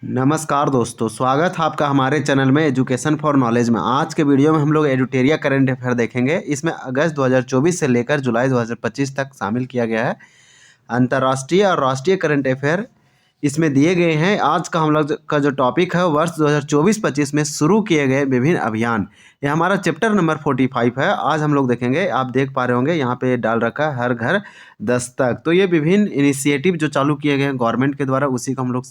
नमस्कार दोस्तों, स्वागत है आपका हमारे चैनल में एजुकेशन फॉर नॉलेज में। आज के वीडियो में हम लोग एडुटेरिया करंट अफेयर देखेंगे। इसमें अगस्त 2024 से लेकर जुलाई 2025 तक शामिल किया गया है। अंतर्राष्ट्रीय और राष्ट्रीय करंट अफेयर इसमें दिए गए हैं। आज का हम लोग का जो टॉपिक है वर्ष 2024-25 में शुरू किए गए विभिन्न अभियान, ये हमारा चैप्टर नंबर 45 है। आज हम लोग देखेंगे। आप देख पा रहे होंगे यहाँ पे डाल रखा है हर घर दस्तक। तो ये विभिन्न इनिशिएटिव जो चालू किए गए हैं गवर्नमेंट के द्वारा, उसी को हम लोग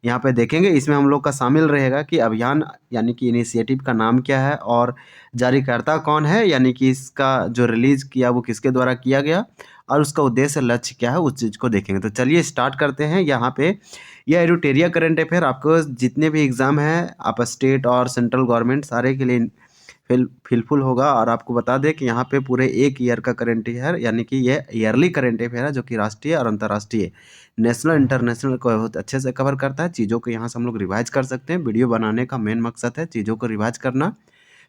यहाँ पे देखेंगे। इसमें हम लोग का शामिल रहेगा कि अभियान यानी कि इनिशिएटिव का नाम क्या है और जारीकर्ता कौन है, यानी कि इसका जो रिलीज़ किया वो किसके द्वारा किया गया और उसका उद्देश्य लक्ष्य क्या है, उस चीज़ को देखेंगे। तो चलिए स्टार्ट करते हैं। यहाँ पे यह एडुटेरिया करंट अफेयर आपको जितने भी एग्ज़ाम हैं आप स्टेट और सेंट्रल गवर्नमेंट सारे के लिए फिलफुल होगा। और आपको बता दें कि यहाँ पे पूरे एक ईयर का करंट अफेयर यानी कि ये ईयरली करंट अफेयर है, जो कि राष्ट्रीय और अंतर्राष्ट्रीय नेशनल इंटरनेशनल को बहुत अच्छे से कवर करता है। चीज़ों को यहाँ से हम लोग रिवाइज कर सकते हैं। वीडियो बनाने का मेन मकसद है चीज़ों को रिवाइज करना,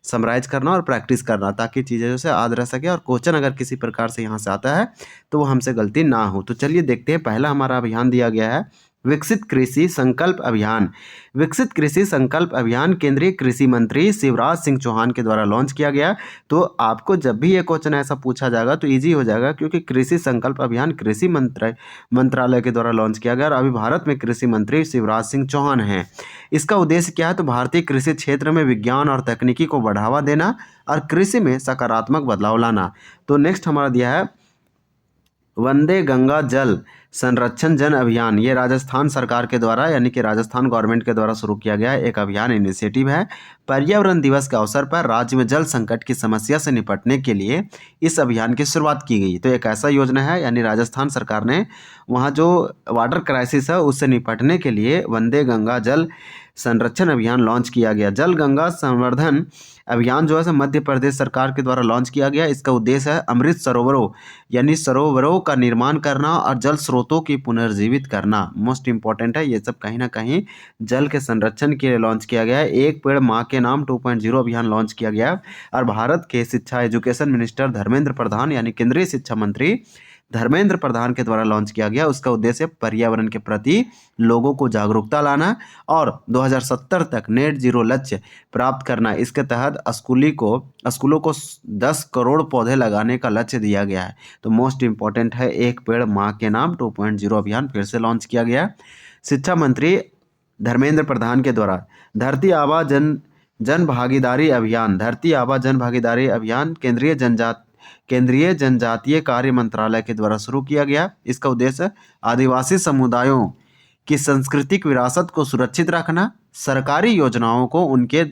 समराइज करना और प्रैक्टिस करना, ताकि चीज़ें जो से याद रह सके और क्वेश्चन अगर किसी प्रकार से यहाँ से आता है तो वो हमसे गलती ना हो। तो चलिए देखते हैं। पहला हमारा अभियान दिया गया है विकसित कृषि संकल्प अभियान। विकसित कृषि संकल्प अभियान केंद्रीय कृषि मंत्री शिवराज सिंह चौहान के द्वारा लॉन्च किया गया। तो आपको जब भी ये क्वेश्चन ऐसा पूछा जाएगा तो इजी हो जाएगा, क्योंकि कृषि संकल्प अभियान कृषि मंत्रालय के द्वारा लॉन्च किया गया और अभी भारत में कृषि मंत्री शिवराज सिंह चौहान हैं। इसका उद्देश्य क्या है? तो भारतीय कृषि क्षेत्र में विज्ञान और तकनीकी को बढ़ावा देना और कृषि में सकारात्मक बदलाव लाना। तो नेक्स्ट हमारा दिया है वंदे गंगा जल संरक्षण जन अभियान। ये राजस्थान सरकार के द्वारा यानी कि राजस्थान गवर्नमेंट के द्वारा शुरू किया गया एक अभियान इनिशिएटिव है। पर्यावरण दिवस के अवसर पर राज्य में जल संकट की समस्या से निपटने के लिए इस अभियान की शुरुआत की गई। तो एक ऐसा योजना है, यानी राजस्थान सरकार ने वहाँ जो वाटर क्राइसिस है उससे निपटने के लिए वंदे गंगा जल संरक्षण अभियान लॉन्च किया गया। जल गंगा संवर्धन अभियान जो है मध्य प्रदेश सरकार के द्वारा लॉन्च किया गया। इसका उद्देश्य है अमृत सरोवरों यानी सरोवरों का निर्माण करना और जल स्रोतों की पुनर्जीवित करना। मोस्ट इंपॉर्टेंट है, ये सब कहीं ना कहीं जल के संरक्षण के लिए लॉन्च किया गया है। एक पेड़ माँ के नाम 2.0 अभियान लॉन्च किया गया और भारत के शिक्षा एजुकेशन मिनिस्टर धर्मेंद्र प्रधान यानी केंद्रीय शिक्षा मंत्री धर्मेंद्र प्रधान के द्वारा लॉन्च किया गया। उसका उद्देश्य पर्यावरण के प्रति लोगों को जागरूकता लाना और 2070 तक नेट जीरो लक्ष्य प्राप्त करना। इसके तहत स्कूलों को 10 करोड़ पौधे लगाने का लक्ष्य दिया गया है। तो मोस्ट इंपॉर्टेंट है एक पेड़ माँ के नाम 2.0 अभियान फिर से लॉन्च किया गया। शिक्षा मंत्री धर्मेंद्र प्रधान के द्वारा धरती आबा जन भागीदारी अभियान। धरती आबा जन भागीदारी अभियान केंद्रीय जनजातीय कार्य मंत्रालय के द्वारा शुरू किया गया। इसका उद्देश्य आदिवासी समुदायों की सांस्कृतिक विरासत को सुरक्षित रखना, सरकारी योजनाओं को उनके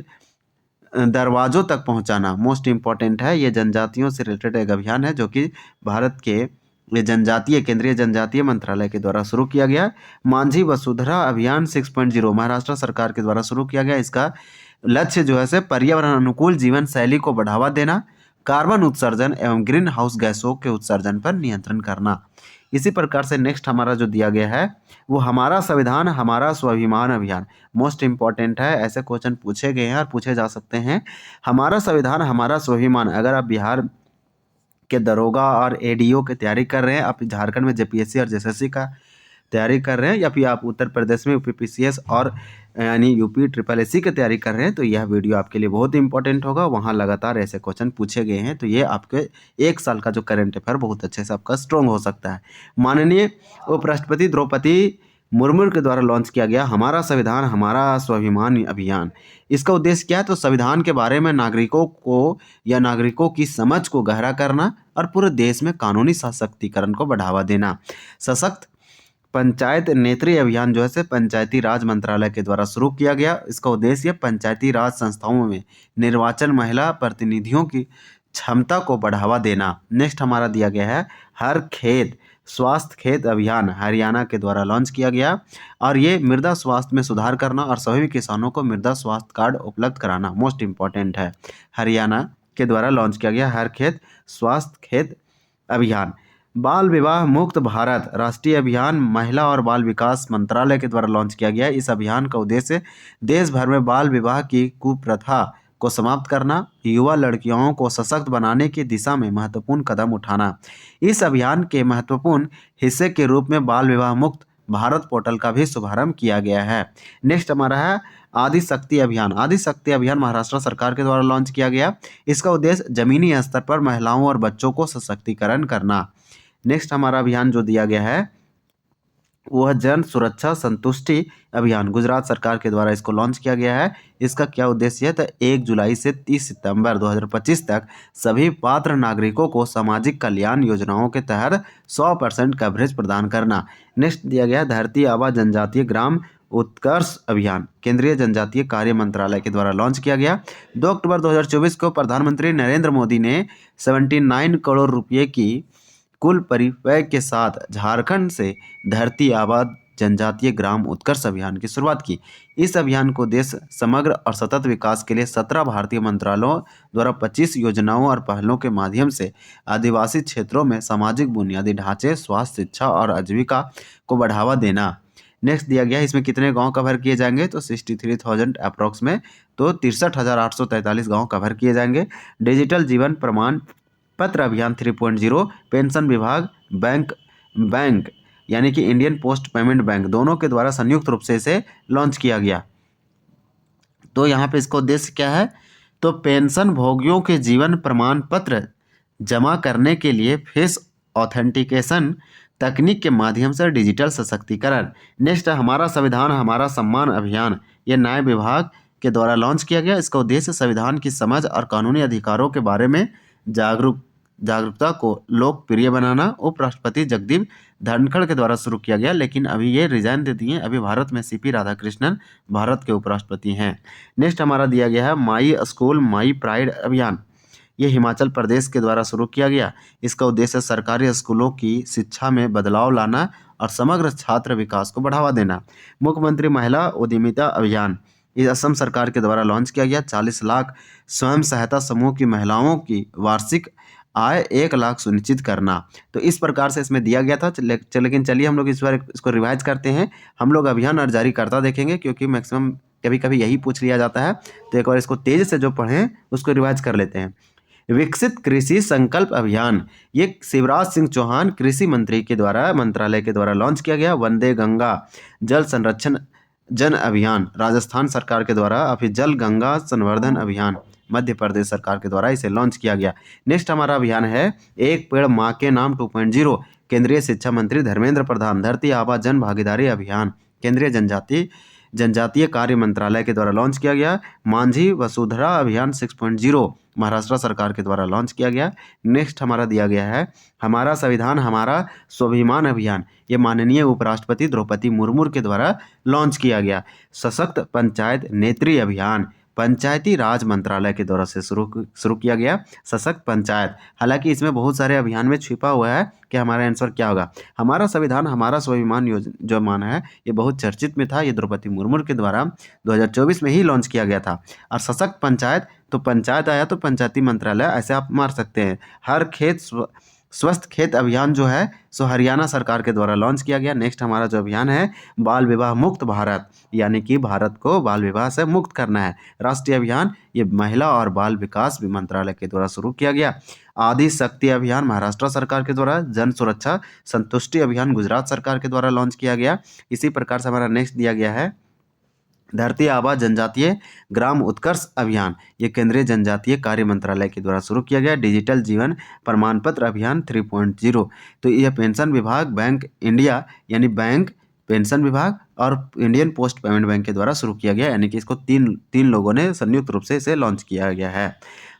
दरवाजों तक पहुंचाना। मोस्ट इंपॉर्टेंट है, ये जनजातियों से रिलेटेड एक अभियान है जो कि भारत के केंद्रीय जनजातीय मंत्रालय के द्वारा शुरू किया गया। मांझी वसुंधरा अभियान 6.0 महाराष्ट्र सरकार के द्वारा शुरू किया गया। इसका लक्ष्य जो है पर्यावरण अनुकूल जीवन शैली को बढ़ावा देना, कार्बन उत्सर्जन एवं ग्रीन हाउस गैसों के उत्सर्जन पर नियंत्रण करना। इसी प्रकार से नेक्स्ट हमारा जो दिया गया है वो हमारा संविधान हमारा स्वाभिमान अभियान। मोस्ट इंपॉर्टेंट है, ऐसे क्वेश्चन पूछे गए हैं और पूछे जा सकते हैं। हमारा संविधान हमारा स्वाभिमान, अगर आप बिहार के दरोगा और एडीओ की तैयारी कर रहे हैं, आप झारखंड में जेपीएससी और जेएसएससी का तैयारी कर रहे हैं, या फिर आप उत्तर प्रदेश में यूपीपीसीएस और यानी यूपी ट्रिपल एससी की तैयारी कर रहे हैं, तो यह वीडियो आपके लिए बहुत इंपॉर्टेंट होगा। वहाँ लगातार ऐसे क्वेश्चन पूछे गए हैं, तो ये आपके एक साल का जो करंट अफेयर बहुत अच्छे से आपका स्ट्रॉन्ग हो सकता है। माननीय उपराष्ट्रपति द्रौपदी मुर्मू के द्वारा लॉन्च किया गया हमारा संविधान हमारा स्वाभिमान अभियान। इसका उद्देश्य क्या है? तो संविधान के बारे में नागरिकों की समझ को गहरा करना और पूरे देश में कानूनी सशक्तिकरण को बढ़ावा देना। सशक्त पंचायत नेत्री अभियान जो है पंचायती राज मंत्रालय के द्वारा शुरू किया गया। इसका उद्देश्य पंचायती राज संस्थाओं में निर्वाचन महिला प्रतिनिधियों की क्षमता को बढ़ावा देना। नेक्स्ट हमारा दिया गया है हर खेत स्वास्थ्य खेत अभियान, हरियाणा के द्वारा लॉन्च किया गया और ये मृदा स्वास्थ्य में सुधार करना और सभी किसानों को मृदा स्वास्थ्य कार्ड उपलब्ध कराना। मोस्ट इंपॉर्टेंट है, हरियाणा के द्वारा लॉन्च किया गया हर खेत स्वास्थ्य खेत अभियान। बाल विवाह मुक्त भारत राष्ट्रीय अभियान महिला और बाल विकास मंत्रालय के द्वारा लॉन्च किया गया। इस अभियान का उद्देश्य देश भर में बाल विवाह की कुप्रथा को समाप्त करना, युवा लड़कियों को सशक्त बनाने की दिशा में महत्वपूर्ण कदम उठाना। इस अभियान के महत्वपूर्ण हिस्से के रूप में बाल विवाह मुक्त भारत पोर्टल का भी शुभारंभ किया गया है। नेक्स्ट हमारा है आदि शक्ति अभियान। आदि शक्ति अभियान महाराष्ट्र सरकार के द्वारा लॉन्च किया गया। इसका उद्देश्य जमीनी स्तर पर महिलाओं और बच्चों को सशक्तिकरण करना। नेक्स्ट हमारा अभियान जो दिया गया है वह जन सुरक्षा संतुष्टि अभियान, गुजरात सरकार के द्वारा इसको लॉन्च किया गया है। इसका क्या उद्देश्य है तो 1 जुलाई से 30 सितंबर 2025 तक सभी पात्र नागरिकों को सामाजिक कल्याण योजनाओं के तहत 100% कवरेज प्रदान करना। नेक्स्ट दिया गया धरती आबा जनजातीय ग्राम उत्कर्ष अभियान, केंद्रीय जनजातीय कार्य मंत्रालय के द्वारा लॉन्च किया गया। 2 अक्टूबर 2024 को प्रधानमंत्री नरेंद्र मोदी ने 79 करोड़ रुपये की कुल परिव्यय के साथ झारखंड से धरती आबा जनजातीय ग्राम उत्कर्ष अभियान की शुरुआत की। इस अभियान को देश समग्र और सतत विकास के लिए 17 भारतीय मंत्रालयों द्वारा 25 योजनाओं और पहलों के माध्यम से आदिवासी क्षेत्रों में सामाजिक बुनियादी ढांचे, स्वास्थ्य, शिक्षा और आजीविका को बढ़ावा देना। नेक्स्ट दिया गया इसमें कितने गांव कवर किए जाएंगे तो 63,000 अप्रॉक्स में, तो 63,843 गांव कवर किए जाएंगे। डिजिटल जीवन प्रमाण पत्र अभियान 3.0 पेंशन विभाग बैंक यानी कि इंडियन पोस्ट पेमेंट बैंक दोनों के द्वारा संयुक्त रूप से इसे लॉन्च किया गया। तो यहाँ पे इसका उद्देश्य क्या है तो पेंशन भोगियों के जीवन प्रमाण पत्र जमा करने के लिए फेस ऑथेंटिकेशन तकनीक के माध्यम से डिजिटल सशक्तिकरण। नेक्स्ट हमारा संविधान हमारा सम्मान अभियान, ये न्याय विभाग के द्वारा लॉन्च किया गया। इसका उद्देश्य संविधान की समझ और कानूनी अधिकारों के बारे में जागरूकता को लोकप्रिय बनाना। उपराष्ट्रपति जगदीप धनखड़ के द्वारा शुरू किया गया, लेकिन अभी ये रिजाइन दे दिए। अभी भारत में सीपी राधाकृष्णन भारत के उपराष्ट्रपति हैं। नेक्स्ट हमारा दिया गया है माई स्कूल माई प्राइड अभियान, ये हिमाचल प्रदेश के द्वारा शुरू किया गया। इसका उद्देश्य सरकारी स्कूलों की शिक्षा में बदलाव लाना और समग्र छात्र विकास को बढ़ावा देना। मुख्यमंत्री महिला उद्यमिता अभियान, ये असम सरकार के द्वारा लॉन्च किया गया। 40 लाख स्वयं सहायता समूह की महिलाओं की वार्षिक आय 1 लाख सुनिश्चित करना। तो इस प्रकार से इसमें दिया गया था। लेकिन चलिए हम लोग इस बार इसको रिवाइज करते हैं। हम लोग अभियान और जारी करता देखेंगे क्योंकि मैक्सिमम कभी कभी यही पूछ लिया जाता है, तो एक बार इसको तेज से जो पढ़ें उसको रिवाइज कर लेते हैं। विकसित कृषि संकल्प अभियान, ये शिवराज सिंह चौहान कृषि मंत्री के द्वारा मंत्रालय के द्वारा लॉन्च किया गया। वंदे गंगा जल संरक्षण जन अभियान, राजस्थान सरकार के द्वारा। अभी जल गंगा संवर्धन अभियान, मध्य प्रदेश सरकार के द्वारा इसे लॉन्च किया गया। नेक्स्ट हमारा अभियान है एक पेड़ माँ के नाम 2.0, केंद्रीय शिक्षा मंत्री धर्मेंद्र प्रधान। धरती आबा जन भागीदारी अभियान, केंद्रीय जनजातीय कार्य मंत्रालय के द्वारा लॉन्च किया गया। मांझी वसुंधरा अभियान 6.0, महाराष्ट्र सरकार के द्वारा लॉन्च किया गया। नेक्स्ट हमारा दिया गया है हमारा संविधान हमारा स्वाभिमान अभियान, ये माननीय उपराष्ट्रपति द्रौपदी मुर्मू के द्वारा लॉन्च किया गया। सशक्त पंचायत नेत्री अभियान, पंचायती राज मंत्रालय के द्वारा से शुरू किया गया। सशक्त पंचायत, हालांकि इसमें बहुत सारे अभियान में छिपा हुआ है कि हमारा आंसर क्या होगा। हमारा संविधान हमारा स्वाभिमान जो माना है ये बहुत चर्चित में था, ये द्रौपदी मुर्मू के द्वारा 2024 में ही लॉन्च किया गया था। और सशक्त पंचायत, तो पंचायत आया तो पंचायती मंत्रालय ऐसे आप मार सकते हैं। हर खेत स्वस्थ खेत अभियान जो है सो हरियाणा सरकार के द्वारा लॉन्च किया गया। नेक्स्ट हमारा जो अभियान है बाल विवाह मुक्त भारत, यानी कि भारत को बाल विवाह से मुक्त करना है। राष्ट्रीय अभियान ये महिला और बाल विकास मंत्रालय के द्वारा शुरू किया गया। आदि शक्ति अभियान महाराष्ट्र सरकार के द्वारा। जन सुरक्षा संतुष्टि अभियान गुजरात सरकार के द्वारा लॉन्च किया गया। इसी प्रकार से हमारा नेक्स्ट दिया गया है धरती आबा जनजातीय ग्राम उत्कर्ष अभियान, ये केंद्रीय जनजातीय कार्य मंत्रालय के द्वारा शुरू किया गया। डिजिटल जीवन प्रमाण पत्र अभियान 3.0, तो यह पेंशन विभाग बैंक इंडिया यानी बैंक पेंशन विभाग और इंडियन पोस्ट पेमेंट बैंक के द्वारा शुरू किया गया, यानी कि इसको तीन लोगों ने संयुक्त रूप से इसे लॉन्च किया गया है।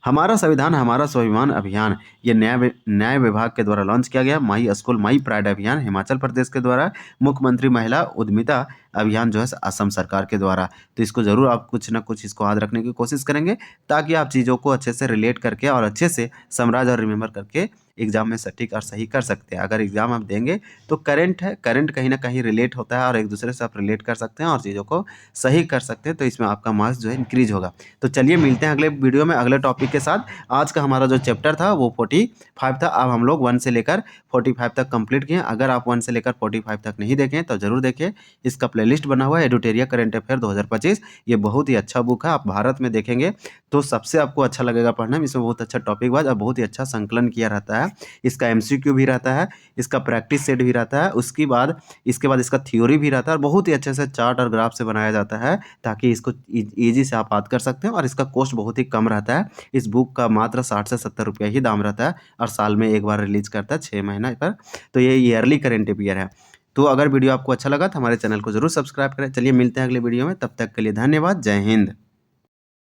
हमारा संविधान हमारा स्वाभिमान अभियान, ये न्याय विभाग के द्वारा लॉन्च किया गया। माई स्कूल माई प्राइड अभियान हिमाचल प्रदेश के द्वारा। मुख्यमंत्री महिला उद्यमिता अभियान जो है असम सरकार के द्वारा। तो इसको जरूर आप कुछ ना कुछ इसको याद रखने की कोशिश करेंगे ताकि आप चीज़ों को अच्छे से रिलेट करके और अच्छे से समराइज और रिमेंबर करके एग्जाम में सटीक और सही कर सकते हैं। अगर एग्जाम आप देंगे तो करंट है, करंट कहीं ना कहीं रिलेट होता है और एक दूसरे से आप रिलेट कर सकते हैं और चीज़ों को सही कर सकते हैं, तो इसमें आपका मार्क्स जो है इंक्रीज होगा। तो चलिए मिलते हैं अगले वीडियो में अगले टॉपिक के साथ। आज का हमारा जो चैप्टर था वो 45 था। अब हम लोग 1 से लेकर 45 तक कंप्लीट किए। अगर आप 1 से लेकर 45 तक नहीं देखें तो जरूर देखें, इसका प्लेलिस्ट बना हुआ है एडुटेरिया करंट अफेयर 2025। ये बहुत ही अच्छा बुक है, आप भारत में देखेंगे तो सबसे आपको अच्छा लगेगा पढ़ने में। इसमें बहुत अच्छा टॉपिक वाइज और बहुत ही अच्छा संकलन किया रहता है। है। इसका एमसीक्यू भी रहता है, इसका प्रैक्टिस सेट भी रहता है, इसके बाद इसका थ्योरी भी रहता है और बहुत ही अच्छे से चार्ट और ग्राफ से बनाया जाता है ताकि इसको ईज़ी से आप याद कर सकते हैं और इसका कॉस्ट बहुत ही कम रहता है। इस बुक का मात्र 60 से 70 रुपये ही दाम रहता है और साल में 1 बार रिलीज़ करता है 6 महीने पर। तो ये ईयरली करंट अफेयर है। तो अगर वीडियो आपको अच्छा लगा तो हमारे चैनल को ज़रूर सब्सक्राइब करें। चलिए मिलते हैं अगले वीडियो में, तब तक के लिए धन्यवाद। जय हिंद।